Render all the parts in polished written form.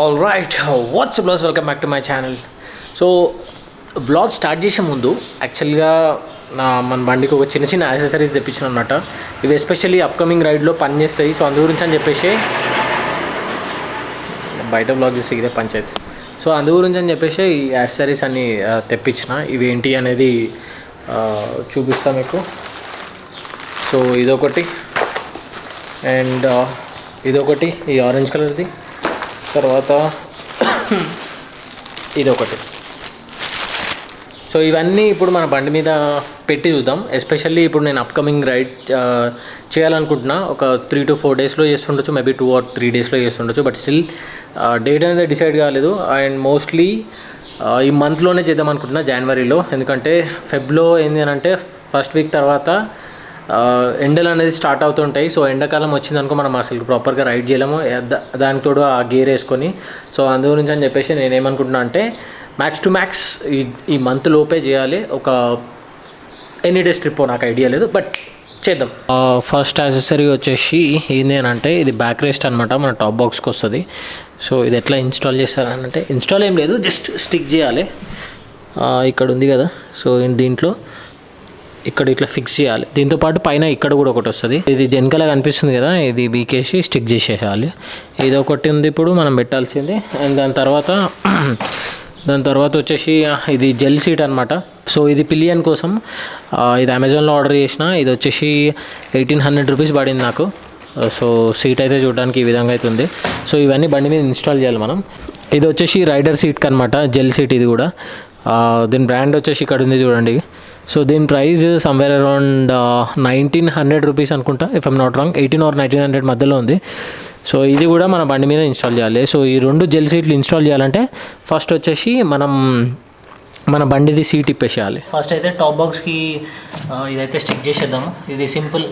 All right, what's up bros, welcome back to my channel. So vlog start చేసే ముందు యాక్చువల్గా మన బండికి ఒక చిన్న చిన్న యాక్సెసరీస్ తెప్పించిన అనమాట. ఇవి ఎస్పెషల్లీ అప్కమింగ్ రైడ్లో పనిచేస్తాయి. సో అందు గురించి అని చెప్పేసి బయట వ్లాగ్ చేస్తే ఇదే పంచాయతీ. సో అందు గురించి అని చెప్పేసి ఈ యాక్సెసరీస్ అన్నీ తెప్పించిన. ఇవి ఏంటి అనేది చూపిస్తాను మీకు. సో ఇదొకటి అండ్ ఇదొకటి, ఈ ఆరెంజ్ కలర్ది. తర్వాత ఇదొకటి. సో ఇవన్నీ ఇప్పుడు మన బండి మీద పెట్టి చూద్దాం. ఎస్పెషల్లీ ఇప్పుడు నేను అప్కమింగ్ రైడ్ చేయాలనుకుంటున్నా. ఒక 3 to 4 డేస్లో చేస్తుండొచ్చు, మేబీ 2 or 3 డేస్లో చేస్తుండొచ్చు. బట్ స్టిల్ డేట్ అనేది డిసైడ్ కాలేదు. అండ్ మోస్ట్లీ ఈ మంత్లోనే చేద్దాం అనుకుంటున్నా, జనవరిలో. ఎందుకంటే ఫెబ్లో ఏంది అని అంటే ఫస్ట్ వీక్ తర్వాత ఎండలు అనేది స్టార్ట్ అవుతుంటాయి. సో ఎండాకాలం వచ్చిందనుకో మనం అసలు ప్రాపర్గా రైడ్ చేయలేము, దానికి తోడు ఆ గేర్ వేసుకొని. సో అందు గురించి అని చెప్పేసి నేనేమనుకుంటున్నా అంటే మ్యాక్స్ టు మ్యాక్స్ ఈ మంత్ లోపే చేయాలి. ఒక ఎనీ డేస్ ట్రిప్ నాకు ఐడియా లేదు, బట్ చేద్దాం. ఫస్ట్ యాక్సెసరీ వచ్చేసి ఏంది అని అంటే ఇది బ్యాక్ రెస్ట్ అనమాట, మన టాప్ బాక్స్కి వస్తుంది. సో ఇది ఎట్లా ఇన్స్టాల్ చేస్తారనంటే ఇన్స్టాల్ ఏం లేదు, జస్ట్ స్టిక్ చేయాలి. ఇక్కడ ఉంది కదా, సో దీంట్లో ఇక్కడ ఇట్లా ఫిక్స్ చేయాలి. దీంతోపాటు పైన ఇక్కడ కూడా ఒకటి వస్తుంది. ఇది జెన్కలా కనిపిస్తుంది కదా, ఇది బీకేసి స్టిక్ చేసేయాలి. ఇది ఒకటి ఉంది ఇప్పుడు మనం పెట్టాల్సింది. అండ్ దాని తర్వాత వచ్చేసి ఇది జెల్ సీట్ అనమాట. సో ఇది పిలియన్ కోసం, ఇది అమెజాన్లో ఆర్డర్ చేసిన. ఇది వచ్చేసి 1800 రూపీస్ పడింది నాకు. సో సీట్ అయితే చూడడానికి ఈ విధంగా అయితే ఉంది. సో ఇవన్నీ బండి మీద ఇన్స్టాల్ చేయాలి మనం. ఇది వచ్చేసి రైడర్ సీట్కి అనమాట, జెల్ సీట్. ఇది కూడా దీని బ్రాండ్ వచ్చేసి ఇక్కడ ఉంది చూడండి. సో దీని ప్రైస్ సమ్వేర్ అరౌండ్ 1900 రూపీస్ అనుకుంటా, if I'm not wrong. 18 or 1900 మధ్యలో ఉంది. సో ఇది కూడా మన బండి మీద ఇన్స్టాల్ చేయాలి. సో ఈ 2 జెల్ సీట్లు ఇన్స్టాల్ చేయాలంటే ఫస్ట్ వచ్చేసి మన బండిది సీట్ ఇప్పేసేయాలి. ఫస్ట్ అయితే టాప్ బాక్స్కి ఇదైతే స్టిక్ చేసేద్దాము. ఇది సింపుల్,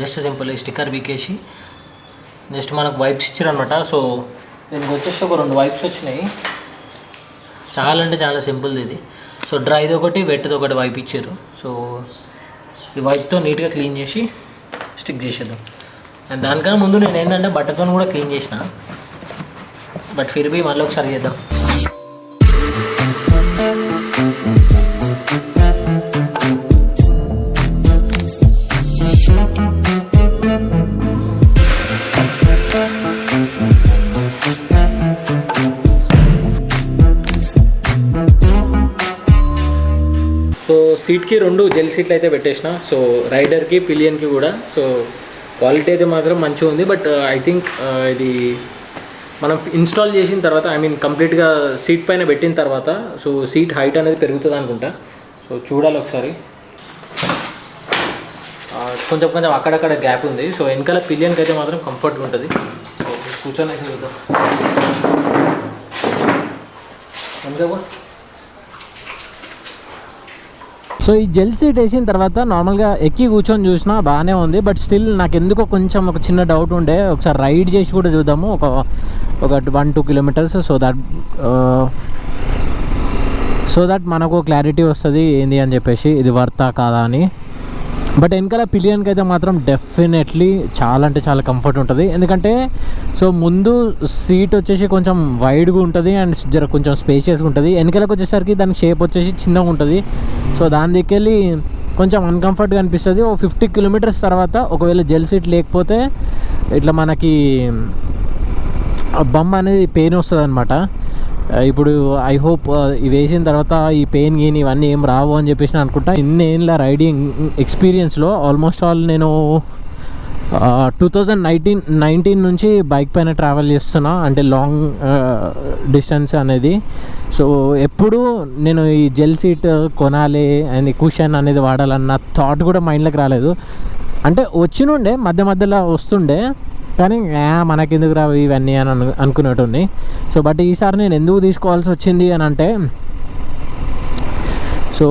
జస్ట్ సింపుల్. ఈ స్టిక్కర్ బీకేసి జస్ట్ మనకు వైప్స్ ఇచ్చారు అనమాట. సో దీనికి వచ్చేసి ఒక 2 వైప్స్ వచ్చినాయి. చాలా అంటే చాలా సింపుల్ది ఇది. సో డ్రైది ఒకటి, వెట్ది ఒకటి వైప్ ఇచ్చారు. సో ఈ వైప్తో నీట్గా క్లీన్ చేసి స్టిక్ చేసేద్దాం. అండ్ దానికన్నా ముందు నేను ఏంటంటే బట్టతో కూడా క్లీన్ చేసిన, బట్ ఫిర్బీ మళ్ళీ ఒకసారి చేద్దాం. సో సీట్కి 2 జెల్ సీట్లు అయితే పెట్టేసిన. సో రైడర్కి, పిలియన్కి కూడా. సో క్వాలిటీ అయితే మాత్రం మంచిగా ఉంది. బట్ ఐ థింక్ ఇది మనం ఇన్స్టాల్ చేసిన తర్వాత, ఐ మీన్ కంప్లీట్గా సీట్ పైన పెట్టిన తర్వాత సో సీట్ హైట్ అనేది పెరుగుతుంది అనుకుంటా. సో చూడాలి ఒకసారి. కొంచెం అక్కడక్కడ గ్యాప్ ఉంది. సో వెనకాల పిలియన్కి అయితే మాత్రం కంఫర్ట్గా ఉంటుంది. సో కూర్చొని అయితే చూద్దాం. ఎందుకు సో ఈ జెల్ సీట్ వేసిన తర్వాత నార్మల్గా ఎక్కి కూర్చొని చూసినా బాగానే ఉంది. బట్ స్టిల్ నాకు ఎందుకో కొంచెం ఒక చిన్న డౌట్ ఉండే. ఒకసారి రైడ్ చేసి కూడా చూద్దాము, ఒక 1-2 కిలోమీటర్స్. సో దట్ మనకు క్లారిటీ వస్తుంది ఏంది అని చెప్పేసి, ఇది వర్తా కాదా అని. బట్ వెనకాల పిలియన్కి అయితే మాత్రం డెఫినెట్లీ చాలా అంటే చాలా కంఫర్ట్ ఉంటుంది. ఎందుకంటే సో ముందు సీట్ వచ్చేసి కొంచెం వైడ్గా ఉంటుంది అండ్ కొంచెం స్పేషియస్గా ఉంటుంది. వెనకాలకు వచ్చేసరికి దాని షేప్ వచ్చేసి చిన్నగా ఉంటుంది. సో దాని దగ్గరికి కొంచెం అన్కంఫర్ట్గా అనిపిస్తుంది. ఓ 50 కిలోమీటర్స్ తర్వాత ఒకవేళ జెల్ సీట్ లేకపోతే ఇట్లా మనకి బమ్ అనేది పెయిన్ వస్తుంది అనమాట. ఇప్పుడు ఐ హోప్ ఇవి వేసిన తర్వాత ఈ పెయిన్ గీన్ ఇవన్నీ ఏం రావు అని చెప్పేసి అనుకుంటా. ఇన్నేళ్ళ రైడింగ్ ఎక్స్పీరియన్స్లో ఆల్మోస్ట్ ఆల్ నేను 2019 నుంచి బైక్ పైన ట్రావెల్ చేస్తున్నా, అంటే లాంగ్ డిస్టెన్స్ అనేది. సో ఎప్పుడు నేను ఈ జెల్ సీట్ కొనాలి అండ్ కుషన్ అనేది వాడాలన్న థాట్ కూడా మైండ్లోకి రాలేదు. అంటే వచ్చినుండే, మధ్యలో వస్తుండే, కానీ మనకెందుకు రావు ఇవన్నీ అని అనుకునేటోని. సో బట్ ఈసారి నేను ఎందుకు తీసుకోవాల్సి వచ్చింది అని అంటే, సో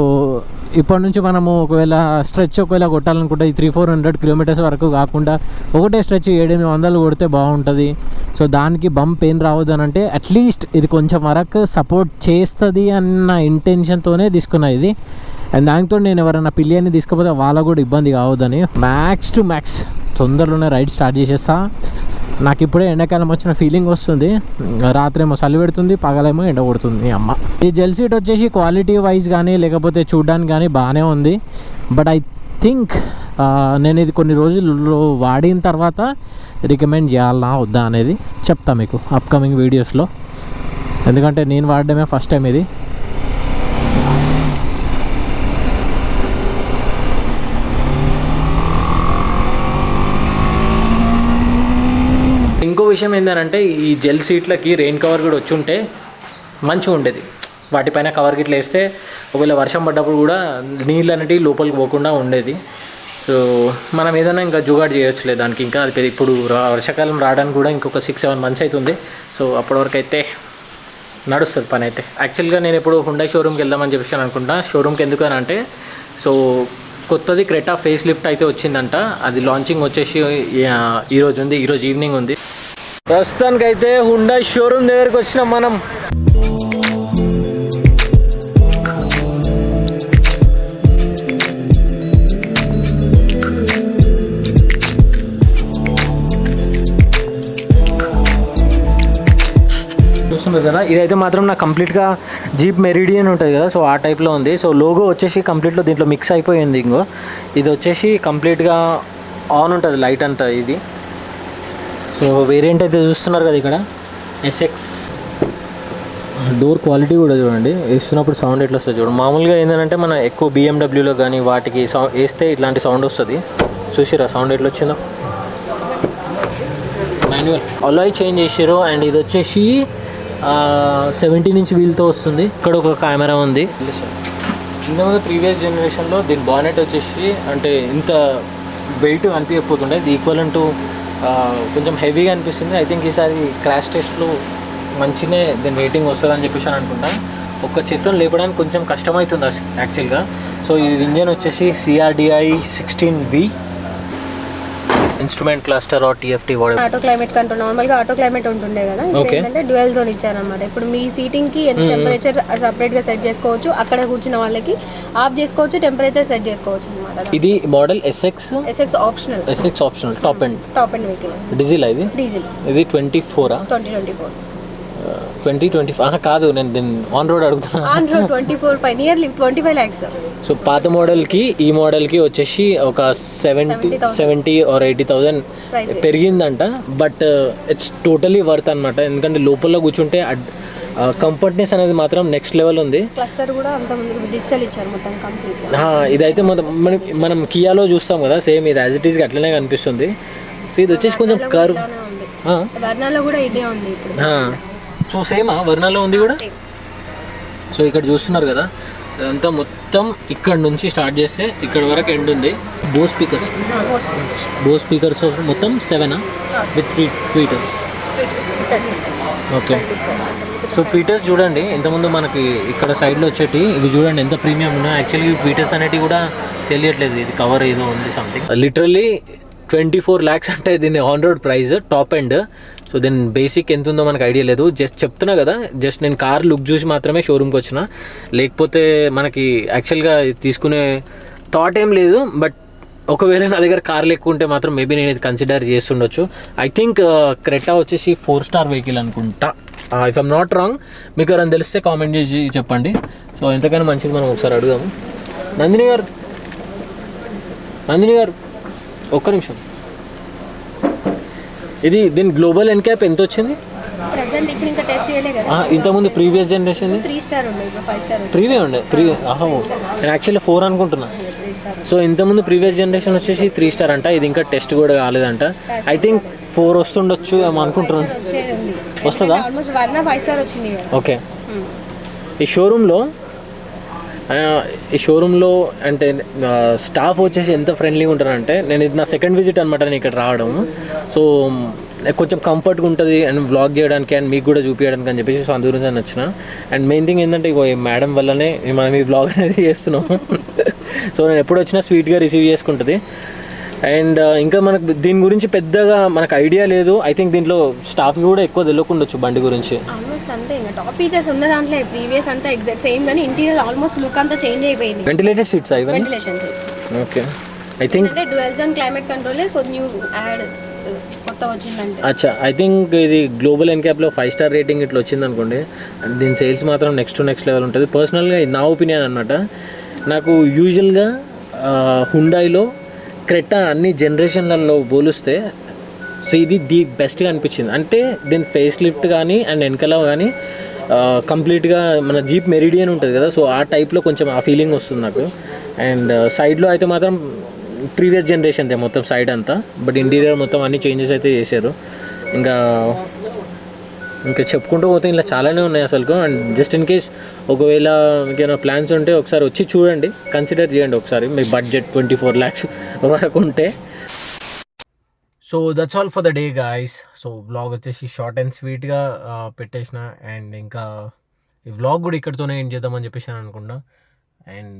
ఇప్పటి నుంచి మనము ఒకవేళ స్ట్రెచ్ కొట్టాలనుకుంటే ఈ 300-400 కిలోమీటర్స్ వరకు కాకుండా ఒకటే స్ట్రెచ్ 700-800 కొడితే బాగుంటుంది. సో దానికి బమ్ పెయిన్ రావద్దు అని అంటే అట్లీస్ట్ ఇది కొంచెం వరకు సపోర్ట్ చేస్తుంది అన్న ఇంటెన్షన్తోనే తీసుకున్నా ఇది. అండ్ దానితో నేను ఎవరైనా పిలియన్ని తీసుకపోతే వాళ్ళకు కూడా ఇబ్బంది కావద్దని మ్యాక్స్ టు మ్యాక్స్ తొందరలోనే రైడ్ స్టార్ట్ చేసేస్తా. నాకు ఇప్పుడే ఎండాకాలం వచ్చిన ఫీలింగ్ వస్తుంది. రాత్రేమో చలి పెడుతుంది, పగలేమో ఎండ కొడుతుంది అమ్మ. ఈ జెల్ సీట్ వచ్చేసి క్వాలిటీ వైజ్ కానీ లేకపోతే చూడడానికి కానీ బాగానే ఉంది. బట్ ఐ థింక్ నేను ఇది కొన్ని రోజులు వాడిన తర్వాత రికమెండ్ చేయాలా వద్దా అనేది చెప్తా మీకు అప్కమింగ్ వీడియోస్లో. ఎందుకంటే నేను వాడడమే ఫస్ట్ టైం ఇది. ఇంకో విషయం ఏంటంటే ఈ జెల్ సీట్లకి రెయిన్ కవర్ కూడా వచ్చి ఉంటే మంచిగా ఉండేది. వాటిపైన కవర్ గిట్ల వేస్తే ఒకవేళ వర్షం పడ్డప్పుడు కూడా నీళ్ళు అనేవి లోపలికి పోకుండా ఉండేది. సో మనం ఏదైనా ఇంకా జుగాడు చేయొచ్చులే దానికి. ఇంకా అది ఇప్పుడు వర్షాకాలం రావడానికి కూడా ఇంకొక 6-7 మంత్స్ అవుతుంది. సో అప్పటి వరకు అయితే నడుస్తుంది పని అయితే. యాక్చువల్గా నేను ఇప్పుడు హుండై షోరూమ్కి వెళ్దామని చెప్పేసి అనుకుంటా. షోరూమ్కి ఎందుకు అని అంటే సో కొత్తది క్రెటా ఫేస్ లిఫ్ట్ అయితే వచ్చిందంట. అది లాంచింగ్ వచ్చేసి ఈరోజు ఉంది, ఈరోజు ఈవినింగ్ ఉంది. ప్రస్తుతానికైతే హుండై షోరూమ్ దగ్గరికి వచ్చినాం మనం. చూస్తున్నారు కదా, ఇదైతే మాత్రం నాకు కంప్లీట్గా జీప్ మెరిడియన్ ఉంటుంది కదా, సో ఆ టైప్లో ఉంది. సో లోగో వచ్చేసి కంప్లీట్లో దీంట్లో మిక్స్ అయిపోయింది. ఇంకో ఇది వచ్చేసి కంప్లీట్గా ఆన్ ఉంటుంది లైట్ అంతా ఇది. సో వేరియంట్ అయితే చూస్తున్నారు కదా ఇక్కడ SX. డోర్ క్వాలిటీ కూడా చూడండి, వేస్తున్నప్పుడు సౌండ్ ఎట్లా వస్తుంది చూడండి. మామూలుగా ఏంటంటే మన ఎక్కువ BMWలో కానీ వాటికి సౌండ్ వేస్తే ఇట్లాంటి సౌండ్ వస్తుంది. చూసిరా సౌండ్ ఎట్లా వచ్చిందో. మాన్యువల్ అలాయ్ చేంజ్ చేసారు. అండ్ ఇది వచ్చేసి 17 ఇంచ్ వీల్తో వస్తుంది. ఇక్కడ ఒక కెమెరా ఉంది. ఇంతకుముందు ప్రీవియస్ జనరేషన్లో దీని బానెట్ వచ్చేసి అంటే ఇంత వెయిట్ అనిపించకపోతుండే, ఇది ఈక్వల్ టు కొంచెం హెవీగా అనిపిస్తుంది. ఐ థింక్ ఈసారి క్రాష్ టెస్ట్లో మంచిగానే దీని రేటింగ్ వస్తుందని చెప్పేసి అని అనుకుంటా. ఒక్క చేత్తో లేపడానికి కొంచెం కష్టమవుతుంది యాక్చువల్గా. సో ఇది ఇంజన్ వచ్చేసి CRDI 16V instrument cluster are TFT వాడే. ఆటో క్లైమేట్ కంట్రోల్ నార్మల్గా ఆటో క్లైమేట్ ఉంటుండే కదా, ఏంటంటే డ్యూయల్ జోన్ ఇచ్చారనమాట. ఇప్పుడు మీ సీటింగ్కి టెంపరేచర్ సపరేట్గా సెట్ చేసుకోవచ్చు. అక్కడ కూర్చున్న వాళ్ళకి ఆఫ్ చేసుకోవచ్చు, టెంపరేచర్ సెట్ చేసుకోవచ్చు అనమాట. ఇది model SX optional. SX optional top end vehicle. Diesel ఇది. ఇది 24 2024 కాదు, నేను దీన్ని ఆన్ రోడ్ అడుగుతున్నాను. On road 24 nearly 25 lakhs. So పాత మోడల్కి ఈ మోడల్కి వచ్చేసి ఒక 70 or 80,000 పెరిగిందంట. బట్ ఇట్స్ టోటలీ వర్త్ అనమాట. ఎందుకంటే లోపల కూర్చుంటే కంఫర్ట్నెస్ అనేది మాత్రం నెక్స్ట్ లెవెల్ ఉంది. క్లస్టర్ కూడా అంత ముందు డిజిటల్ ఇచ్చారు మొత్తం కంప్లీట్. ఇదైతే మనం కియాలో చూస్తాం కదా, సేమ్ ఇది యాజ్ ఇట్ ఈస్గా అట్లనే కనిపిస్తుంది. సో ఇది వచ్చేసి కొంచెం కర్వ్. వర్నాలో కూడా ఇదే ఉంది ఇప్పుడు. సో సేమా వర్నాలో ఉంది కూడా. సో ఇక్కడ చూస్తున్నారు కదా, అంతా మొత్తం ఇక్కడ నుంచి స్టార్ట్ చేస్తే ఇక్కడ వరకు ఎండ్ ఉంది. బోస్ స్పీకర్స్ మొత్తం 7 with 3 tweeters. Okay. So tweeters చూడండి, ఇంతకుముందు మనకి ఇక్కడ సైడ్లో వచ్చేటి ఇవి చూడండి ఎంత ప్రీమియం ఉన్నాయి. యాక్చువల్లీ ట్వీటర్స్ అనేటివి కూడా తెలియట్లేదు, ఇది కవర్ ఏదో ఉంది సంథింగ్. లిటరల్లీ 24 lakhs అంటే దీని on road price top end. So దీని బేసిక్ ఎంత ఉందో మనకు ఐడియా లేదు. జస్ట్ చెప్తున్నా కదా, జస్ట్ నేను కార్ లుక్ చూసి మాత్రమే షోరూమ్కి వచ్చిన. లేకపోతే మనకి యాక్చువల్గా తీసుకునే థాట్ ఏం లేదు. బట్ ఒకవేళ నా దగ్గర కార్లు ఎక్కువ ఉంటే మాత్రం మేబీ నేను ఇది కన్సిడర్ చేస్తుండొచ్చు. ఐ థింక్ క్రెటా వచ్చేసి 4-star వెహికల్ అనుకుంటా, ఇఫ్ ఐమ్ నాట్ రాంగ్. మీకు ఎవరైనా తెలిస్తే కామెంట్ చేసి చెప్పండి. సో ఎంతకైనా మంచిది, మనం ఒకసారి అడుగుదాము. నందిని గారు ఒక్క నిమిషం. ఇది దీని గ్లోబల్ ఎన్క్యాప్ ఎంత వచ్చింది? ప్రెజెంట్ ఇప్పుడు ఇంకా టెస్ట్ చేయలే కదా. ఇంతకుముందు ప్రీవియస్ జనరేషన్ 3 star ఉండే, ఇప్పుడు 5 star. 3 ఉండే. నేను యాక్చువల్లీ 4 అనుకుంటున్నా. సో ఇంతకుముందు ప్రీవియస్ జనరేషన్ వచ్చేసి 3 star అంట. ఇది ఇంకా టెస్ట్ కూడా కాలేదంట. ఐ థింక్ 4 వస్తుండొచ్చు ఏమో అనుకుంటున్నాను. వస్తుందా? ఆల్మోస్ట్ 5 star వచ్చింది. ఓకే. ఈ షోరూంలో అంటే స్టాఫ్ వచ్చేసి ఎంత ఫ్రెండ్లీగా ఉంటారంటే, నేను ఇది నా సెకండ్ విజిట్ అనమాట నేను ఇక్కడ రావడం. సో కొంచెం కంఫర్ట్గా ఉంటుంది అండ్ వ్లాగ్ చేయడానికి అండ్ మీకు కూడా చూపించడానికి అని చెప్పేసి. సో అందు గురించి అని వచ్చిన. అండ్ మెయిన్ థింగ్ ఏంటంటే ఇగో ఈ మేడం వల్లనే మనం ఈ వ్లాగ్ అనేది చేస్తున్నాము. సో నేను ఎప్పుడు వచ్చినా స్వీట్గా రిసీవ్ చేసుకుంటుంది. అండ్ ఇంకా మనకు దీని గురించి పెద్దగా మనకు ఐడియా లేదు. ఐ థింక్ దీంట్లో స్టాఫ్ కూడా ఎక్కువ తెలియకుండొచ్చు బండి గురించి. ఆల్మోస్ట్ అంతే, ఇంకా టాప్ ఫీచర్స్ ఉన్న దాంట్లో ప్రీవియస్ అంతా ఎగ్జాక్ట్ సేమ్, కానీ ఇంటీరియర్ ఆల్మోస్ట్ లుక్ అంతా చేంజ్ అయిపోయింది. వెంటిలేటెడ్ సీట్స్ ఇవన్నీ. వెంటిలేషన్. ఓకే. ఐ థింక్ అంటే dual zone climate control new add కొత్తగా వచ్చిందంటే. అచ్చా, ఐ థింక్ ఇది గ్లోబల్ ఎన్క్యాప్లో 5 స్టార్ రేటింగ్ ఇట్లా వచ్చింది అనుకోండి, దీని సేల్స్ మాత్రం నెక్స్ట్ లెవెల్ ఉంటుంది. పర్సనల్గా ఇది నా ఒపీనియన్ అనమాట. నాకు యూజువల్గా హుండాయిలో క్రెటా అన్ని జనరేషన్లలో పోలిస్తే సో ఇది ది బెస్ట్గా అనిపించింది. అంటే దీని ఫేస్ లిఫ్ట్ కానీ అండ్ వెనకాల కానీ కంప్లీట్గా మన జీప్ మెరిడియన్ ఉంటుంది కదా, సో ఆ టైప్లో కొంచెం ఆ ఫీలింగ్ వస్తుంది నాకు. అండ్ సైడ్లో అయితే మాత్రం ప్రీవియస్ జనరేషన్దే మొత్తం సైడ్ అంతా, బట్ ఇంటీరియర్ మొత్తం అన్ని చేంజెస్ అయితే చేశారు. ఇంకా చెప్పుకుంటూ పోతే ఇలా చాలానే ఉన్నాయి అసలు. అండ్ జస్ట్ ఇన్ కేస్ ఒకవేళ మీకు ఏమైనా ప్లాన్స్ ఉంటే ఒకసారి వచ్చి చూడండి, కన్సిడర్ చేయండి ఒకసారి. మీ బడ్జెట్ 24 lakhs వరకు ఉంటే. So that's all for the day guys. So vlog వచ్చేసి షార్ట్ అండ్ స్వీట్గా పెట్టేసిన. అండ్ ఇంకా ఈ వ్లాగ్ కూడా ఇక్కడితోనే ఏం చేద్దామని చెప్పేసి అనుకుంటా. And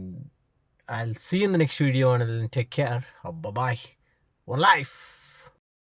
I will see in the next video and take care. Bye. One life.